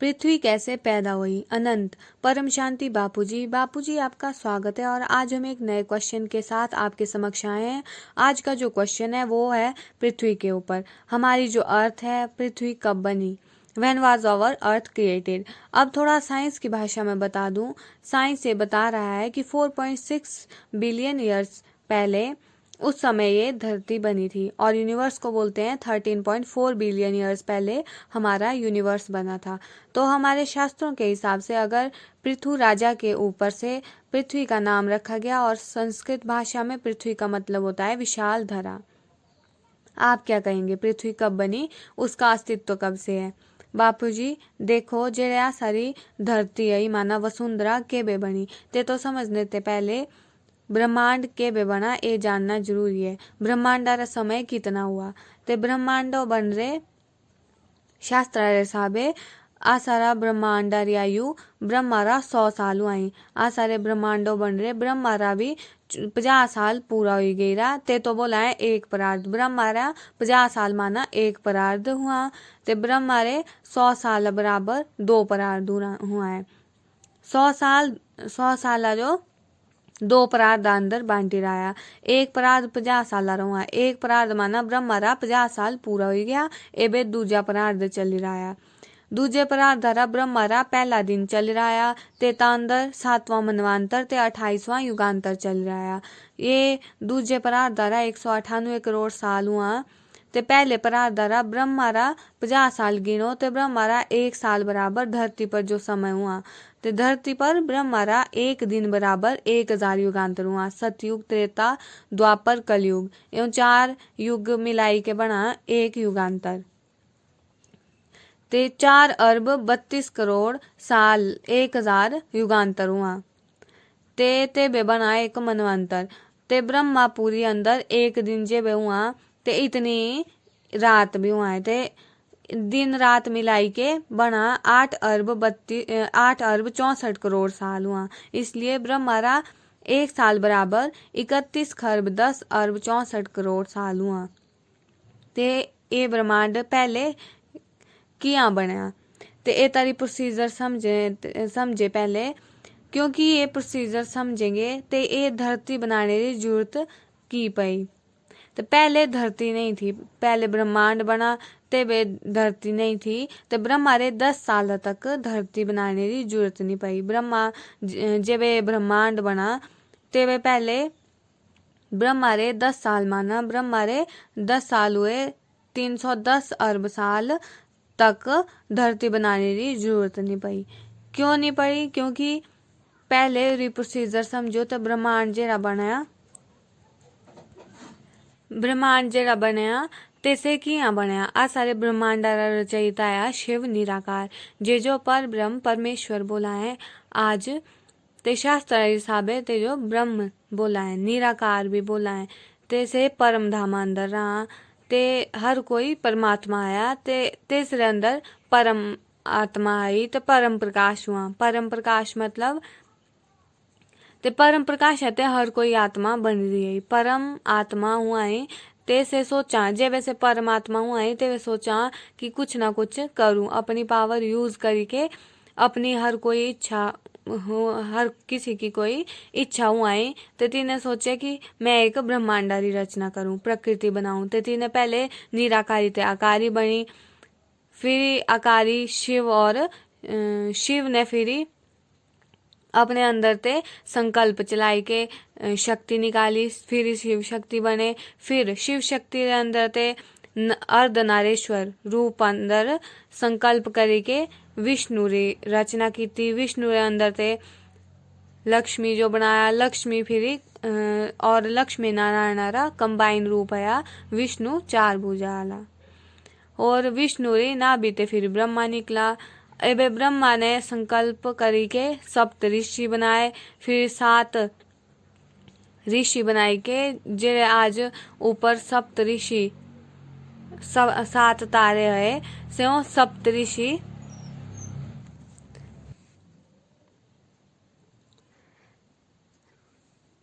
पृथ्वी कैसे पैदा हुई? अनंत। परम शांति बापूजी। बापूजी आपका स्वागत है और आज हम एक नए क्वेश्चन के साथ आपके समक्ष आए हैं। आज का जो क्वेश्चन है वो है पृथ्वी के ऊपर। हमारी जो अर्थ है, पृथ्वी कब बनी? When was our earth created? अब थोड़ा साइंस की भाषा में बता दूं। साइंस ये बता रहा है कि 4.6 बिलियन ईयर्स पहले उस समय ये धरती बनी थी और यूनिवर्स को बोलते हैं 13.4 बिलियन ईयर्स पहले हमारा यूनिवर्स बना था। तो हमारे शास्त्रों के हिसाब से अगर पृथु राजा के ऊपर से पृथ्वी का नाम रखा गया और संस्कृत भाषा में पृथ्वी का मतलब होता है विशाल धरा। आप क्या कहेंगे, पृथ्वी कब बनी? उसका अस्तित्व कब से है? बापूजी देखो, जेड़ा सारी धरती है माना वसुंधरा केबे बनी ते तो समझने ते पहले ब्रह्मांड केबे बना ये जानना जरूरी है। ब्रह्मांडारा समय कितना हुआ ते ब्रह्मांडो बन रे शास्त्रारे हिसाबे आ सारा ब्रह्मांडारी आयु ब्रह्मारा 100 साल हुआई। आ सारे ब्रह्मांडो बन रहे ब्रह्मारा भी 50 साल पूरा हो गई रहा ते तो बोला है एक परार्ध। ब्रह्मारा 50 साल माना एक परार्ध हुआ ते ब्रह्मारे 100 साल बराबर 2 परार्ध हुआ है। 100 साल जो 2 परार्ध अंदर बांटी रहा। एक परार्ध 50 साल हुआ। एक परार्ध माना ब्रह्मारा 50 साल पूरा हो गया। एबे दूजा परार्ध चल रहा है। दूजे परार्ध धारा ब्रह्मारा पहला दिन चल रहा है ते अंदर 7वां मनवांतर ते 28वां युगांतर चल रहा है। ये दूजे परार्ध धारा 198 करोड़ साल हुआ ते पहले परार्ध धारा ब्रह्मारा 50 साल गिनो ते ब्रह्मारा 1 साल बराबर धरती पर जो समय हुआ ते धरती पर ब्रह्मारा 1 दिन बराबर 1000 युगांतर हुआ। सतयुग, त्रेता, द्वापर, कलयुग एवं 4 युग मिलाई के बना 1 युगांतर ते 4 अरब 32 करोड़ साल 1000 युगांतर हुआ ते बे बना 1 मनवंतर ते ब्रह्मापुरी अंदर 1 दिन जे बे हुआ ते इतनी रात भी हुआ है ते दिन रात मिलाई के बना 8 अरब 64 करोड़ साल हुआ। इसलिए ब्रह्मारा 1 साल बराबर 31 खरब 10 अरब 64 करोड़ साल हुआ ते ये ब्रह्मांड पहले किया बनया ते ये तारी प्रोसीजर समझे पहले, क्योंकि ये प्रोसीजर समझेंगे ते ये धरती बनाने की जरूरत की पई। तो पहले धरती नहीं थी, पहले ब्रह्मांड बना ते वे धरती नहीं थी तो ब्रह्मारे 10 साल तक धरती बनाने की जरूरत नहीं पई। जब वे ब्रह्मांड बना ते वे पहले ब्रह्मारे 10 साल माना ब्रह्मारे 10 साल हुए 310 अरब साल तक धरती बनाने की जरूरत नहीं पई। क्यों नहीं पड़ी? क्योंकि पहले प्रोसीजर समझो तो ब्रह्मांड जेड़ा बनया तैसे किया बनया। आ सारे ब्रह्मांड रचयिता आया शिव निराकार जे जो पर ब्रह्म परमेश्वर बोला है। आज ते शास्त्र हिसाबे ते जो ब्रह्म बोला है, निराकार भी बोला है, तैसे परम धाम अंदर रहा ते हर कोई परमात्मा आया ते तीसरे अंदर परम आत्मा आई तो परम प्रकाश हुआ। परम प्रकाश मतलब ते परम प्रकाश है ते हर कोई आत्मा बन रही है। परम आत्मा हुआ है ते से सोचा जे वैसे परमात्मा हुआ है ते वे सोचा कि कुछ ना कुछ करूं, अपनी पावर यूज करके अपनी हर कोई इच्छा हर किसी की कोई इच्छा हुआ है तो तीने सोचे कि मैं एक ब्रह्मांडारी रचना करूं, प्रकृति बनाऊं। तो तीने पहले निराकारी ते आकारी बनी, फिर आकारी शिव और शिव ने फिर अपने अंदर ते संकल्प चलाई के शक्ति निकाली, फिर शिव शक्ति बने। फिर शिव शक्ति के अंदर ते अर्धनारेश्वर रूप अंदर संकल्प करके विष्णु री रचना की थी। विष्णु रे अंदर ते लक्ष्मी जो बनाया, लक्ष्मी फिर और लक्ष्मी नारायण कंबाइन रूप आया विष्णु 4 भुजा वाला। और विष्णु री ना बीते फिर ब्रह्मा निकला। एबे ब्रह्मा ने संकल्प करके 7 ऋषि बनाए, फिर 7 ऋषि बनाए के जे आज ऊपर 7 ऋषि 7 तारे है से 7 ऋषि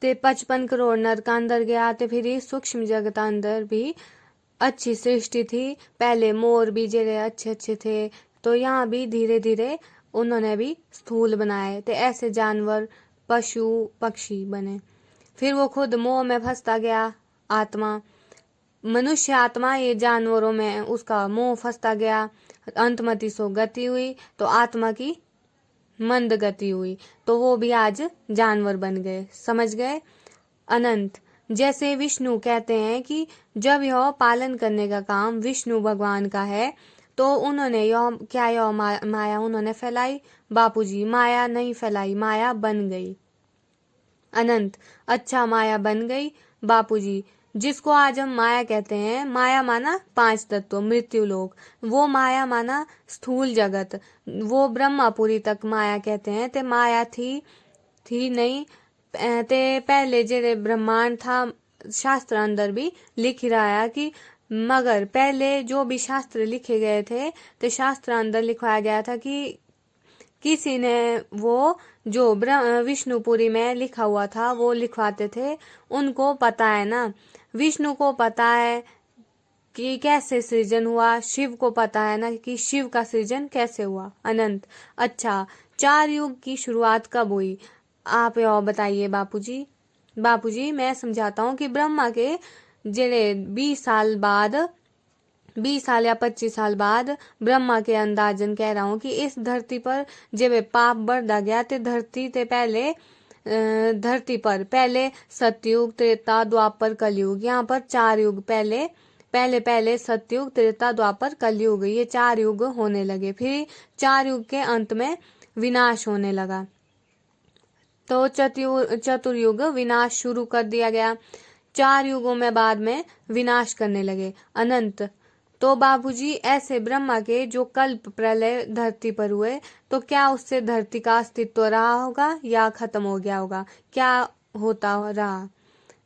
ते 55 करोड़ नरक अंदर गया ते फिर सूक्ष्म जगत अंदर भी अच्छी सृष्टि थी। पहले मोर भी जेरे अच्छे अच्छे थे तो यहाँ भी धीरे धीरे उन्होंने भी स्थूल बनाए, तो ऐसे जानवर पशु पक्षी बने। फिर वो खुद मोह में फंसता गया, आत्मा मनुष्य आत्मा ये जानवरों में उसका मोह फंसता गया, अंतमति सो गति हुई, तो आत्मा की मंद गति हुई, तो वो भी आज जानवर बन गए। समझ गए? अनंत जैसे विष्णु कहते हैं कि जब यह पालन करने का काम विष्णु भगवान का है, तो उन्होंने यह माया उन्होंने फैलाई? बापूजी माया नहीं फैलाई, माया बन गई। अनंत अच्छा माया बन गई। बापूजी जिसको आज हम माया कहते हैं, माया माना 5 तत्व, मृत्यु लोक, वो माया माना स्थूल जगत, वो ब्रह्मापुरी तक माया कहते हैं। ते माया थी नहीं, ते पहले जेड़े ब्रह्मांड था, शास्त्र अंदर भी लिख रहा है कि मगर पहले जो भी शास्त्र लिखे गए थे, तो शास्त्र अंदर लिखवाया गया था कि किसी ने वो जो विष्णुपुरी में लिखा हुआ था वो लिखवाते थे, उनको पता है ना, विष्णु को पता है कि कैसे सृजन हुआ, शिव को पता है ना कि शिव का सृजन कैसे हुआ। अनंत अच्छा 4 युग की शुरुआत कब हुई, आप और बताइए बापूजी। बापूजी मैं समझाता हूँ कि ब्रह्मा के जेड़े 20 साल बाद, 20 साल या 25 साल बाद ब्रह्मा के अंदाजन कह रहा हूँ कि इस धरती पर जब पाप बढ़ता गया, ते धरती ते पहले धरती पर पहले सतयुग, त्रेता, द्वापर, कलयुग, यहाँ पर 4 युग पहले सतयुग, त्रेता, द्वापर, कलयुग, ये 4 युग होने लगे। फिर 4 युग के अंत में विनाश होने लगा, तो चतुर्युग विनाश शुरू कर दिया गया। 4 युगों में बाद में विनाश करने लगे। अनंत तो बाबूजी ऐसे ब्रह्मा के जो कल्प प्रलय धरती पर हुए, तो क्या उससे धरती का अस्तित्व रहा होगा या खत्म हो गया होगा, क्या होता रहा?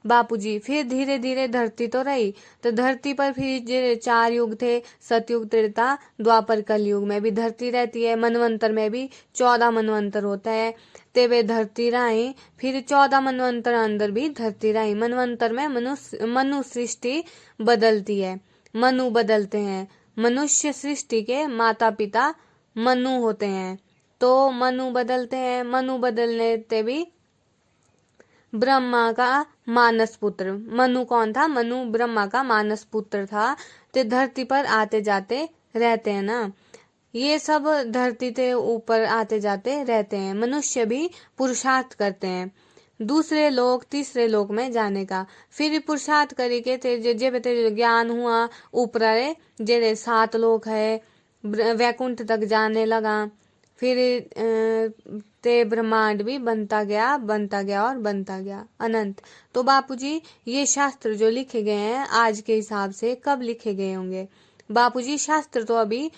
बापूजी फिर धीरे धीरे धरती तो रही, तो धरती पर फिर जो 4 युग थे, सतयुग, त्रेता, द्वापर, कलयुग में भी धरती रहती है। मनवंतर में भी 14 मनवंतर होता है, ते वे धरती रही। फिर 14 मनवंतर अंदर भी धरती रही। मनवंतर में मनु सृष्टि बदलती है, मनु बदलते हैं। मनुष्य सृष्टि के माता पिता मनु होते हैं, तो मनु बदलते हैं। मनु बदलने ते भी ब्रह्मा का मानस पुत्र, मनु कौन था? मनु ब्रह्मा का मानस पुत्र था। ते धरती पर आते जाते रहते हैं ना, ये सब धरती के ऊपर आते जाते रहते हैं। मनुष्य भी पुरुषार्थ करते हैं दूसरे लोक, तीसरे लोक में जाने का। फिर पुरुषार्थ करके तेरे ज्ञान हुआ, ऊपर जेरे 7 लोक है, वैकुंठ तक जाने लगा। फिर ते ब्रह्मांड भी बनता गया और बनता गया। अनंत तो बापूजी ये शास्त्र जो लिखे गए हैं आज के हिसाब से कब लिखे गए होंगे? बापूजी शास्त्र तो अभी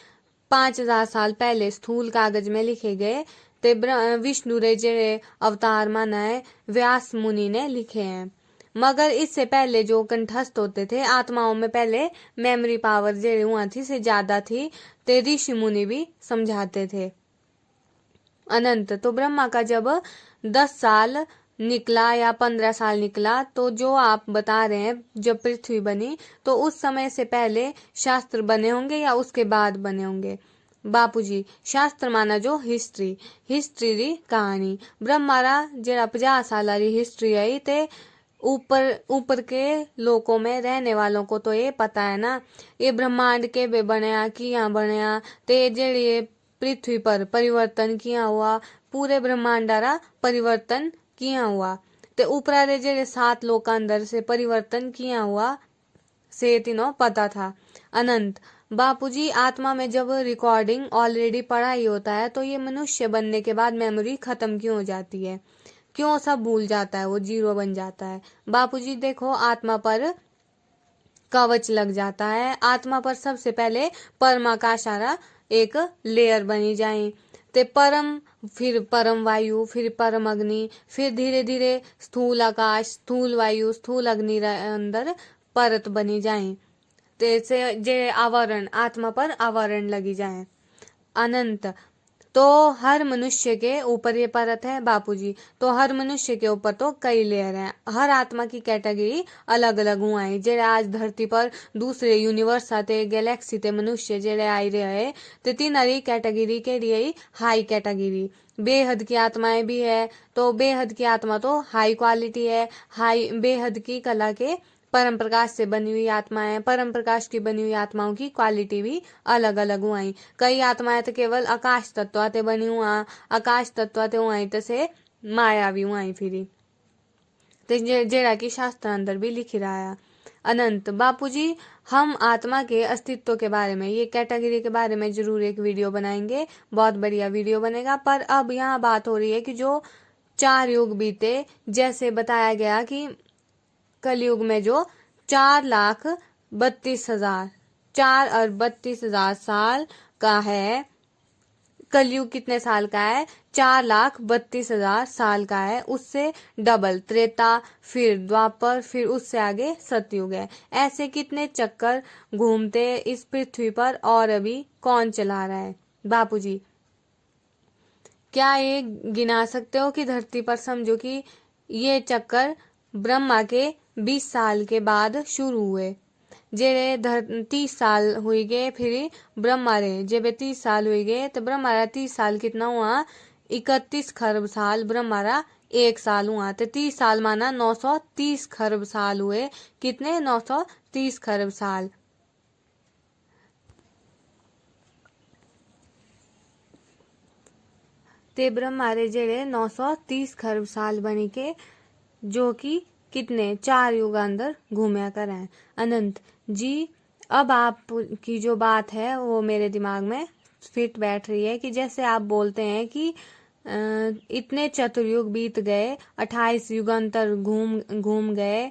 5000 साल पहले स्थूल कागज में लिखे गए, ते विष्णु रे जे अवतार माना है व्यास मुनि ने लिखे हैं। मगर इससे पहले जो कंठस्थ होते थे आत्माओं में पहले मेमोरी पावर जे हुआ थी से ज्यादा थी, ते ऋषि मुनि भी समझाते थे। अनंत तो ब्रह्मा का जब 10 साल निकला या 15 साल निकला, तो जो आप बता रहे हैं जब पृथ्वी बनी, तो उस समय से पहले शास्त्र बने होंगे या उसके बाद बने होंगे? बापूजी शास्त्र माना जो हिस्ट्री री कहानी, ब्रह्मारा जरा 50 साल री हिस्ट्री आई, ते ऊपर के लोकों में रहने वालों को तो ये पता है ना, ये ब्रह्मांड के बे बनया किया बनया, ते जेड़ी पृथ्वी पर परिवर्तन किया हुआ, पूरे ब्रह्मांडारा परिवर्तन किया हुआ, ते ऊपरा जेड़े 7 लोक अंदर से परिवर्तन किया हुआ से तीनों पता था। अनंत बापूजी आत्मा में जब रिकॉर्डिंग ऑलरेडी पढ़ा ही होता है, तो ये मनुष्य बनने के बाद मेमोरी खत्म क्यों हो जाती है, क्यों सब भूल जाता है, वो 0 बन जाता है? बापूजी देखो आत्मा पर कवच लग जाता है। आत्मा पर सबसे पहले परमाकाशारा एक लेयर बनी जाए, ते परम, फिर परम वायु, फिर परम अग्नि, फिर धीरे धीरे स्थूल आकाश, स्थूल वायु, स्थूल अग्नि अंदर परत बनी जाए, ते से जे आवरण आत्मा पर आवरण लगी जाए। अनंत तो हर मनुष्य के ऊपर ये परत है बापूजी, तो हर मनुष्य के ऊपर तो कई लेयर हैं। हर आत्मा की कैटेगरी अलग अलग हुआ है। जेड़े आज धरती पर दूसरे यूनिवर्स आते गैलेक्सी ते मनुष्य जेड़े आई रहे ते तीनरी कैटेगरी के लिए हाई कैटेगरी। बेहद की आत्माएं भी है, तो बेहद की आत्मा तो हाई क्वालिटी है। हाई बेहद की कला के परम प्रकाश से बनी हुई आत्माएं, परम प्रकाश की बनी हुई आत्माओं की क्वालिटी भी अलग अलग हुई। कई आत्माएं तो केवल आकाश तत्व ते बनी हुआ, आकाश तत्व ते हुई तसे माया भी हुई फिरी ते जेड़ा की शास्त्र अंदर भी लिखी रहा है। अनंत बापूजी, हम आत्मा के अस्तित्व के बारे में, ये कैटेगरी के बारे में जरूर एक वीडियो बनाएंगे, बहुत बढ़िया वीडियो बनेगा। पर अब यहाँ बात हो रही है कि जो 4 युग बीते, जैसे बताया गया कि कलयुग में जो 4,32,000 4,32,000 साल का है, कलयुग कितने साल का है? 4,32,000 साल का है। उससे डबल त्रेता, फिर द्वापर, फिर उससे आगे सतयुग है। ऐसे कितने चक्कर घूमते इस पृथ्वी पर और अभी कौन चला रहा है बापूजी? क्या ये गिना सकते हो कि धरती पर समझो कि ये चक्कर ब्रह्मा के 20 साल के बाद शुरू हुए। जेरे 30 साल हुई गए, फिर ब्रह्मा रे जब 30 साल हुई गए तो ब्रह्मा रा 30 साल कितना हुआ? 31 खरब साल। ब्रह्मा रा 1 साल हुआ तो 30 साल माना 930 खरब साल हुए। कितने? 930 खरब साल। ते ब्रह्मा रे जेड़े 930 खरब साल बनी के, जो कि कितने 4 युग अंदर घूमया करें। अनंत जी, अब आप की जो बात है वो मेरे दिमाग में फिट बैठ रही है कि जैसे आप बोलते हैं कि इतने चतुर्युग बीत गए, 28 युगांतर घूम गए,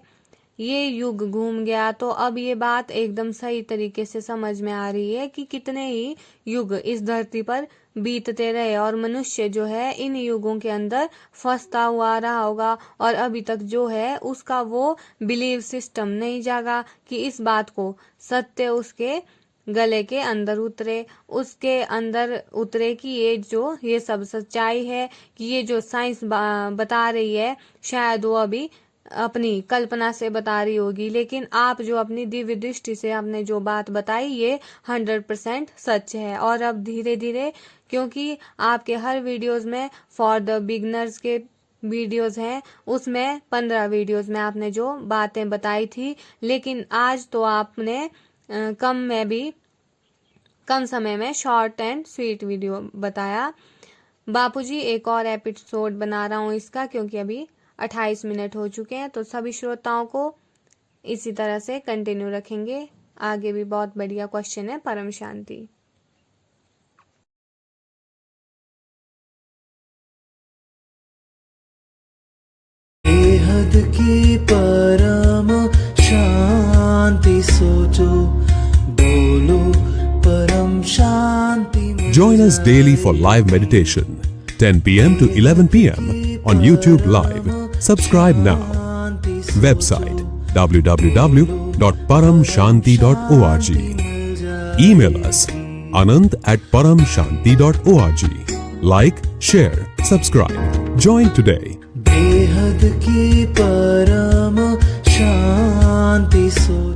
ये युग घूम गया, तो अब ये बात एकदम सही तरीके से समझ में आ रही है कि कितने ही युग इस धरती पर बीतते रहे और मनुष्य जो है इन युगों के अंदर फंसता हुआ रहा होगा और अभी तक जो है उसका वो बिलीव सिस्टम नहीं जागा कि इस बात को सत्य उसके गले के अंदर उतरे, उसके अंदर उतरे कि ये सब सच्चाई है, कि ये जो साइंस बता रही है शायद वो अभी अपनी कल्पना से बता रही होगी, लेकिन आप जो अपनी दिव्य दृष्टि से आपने जो बात बताई ये 100% सच है। और अब धीरे धीरे, क्योंकि आपके हर वीडियोस में फॉर द बिगनर्स के वीडियोस हैं, उसमें 15 वीडियोस में आपने जो बातें बताई थी, लेकिन आज तो आपने कम समय में शॉर्ट एंड स्वीट वीडियो बताया। बापूजी, एक और एपिसोड बना रहा हूँ इसका, क्योंकि अभी 28 मिनट हो चुके हैं, तो सभी श्रोताओं को इसी तरह से कंटिन्यू रखेंगे। आगे भी बहुत बढ़िया क्वेश्चन है। परम शांति। बेहद की परम शांति सोचो, बोलो परम शांति। Join us daily for live meditation, 10 p.m. to 11 p.m. on YouTube Live. Subscribe now. Website www.paramshanti.org. Email us anant@paramshanti.org. Like, share, subscribe. Join today. बेहद की परम शांति सोचो।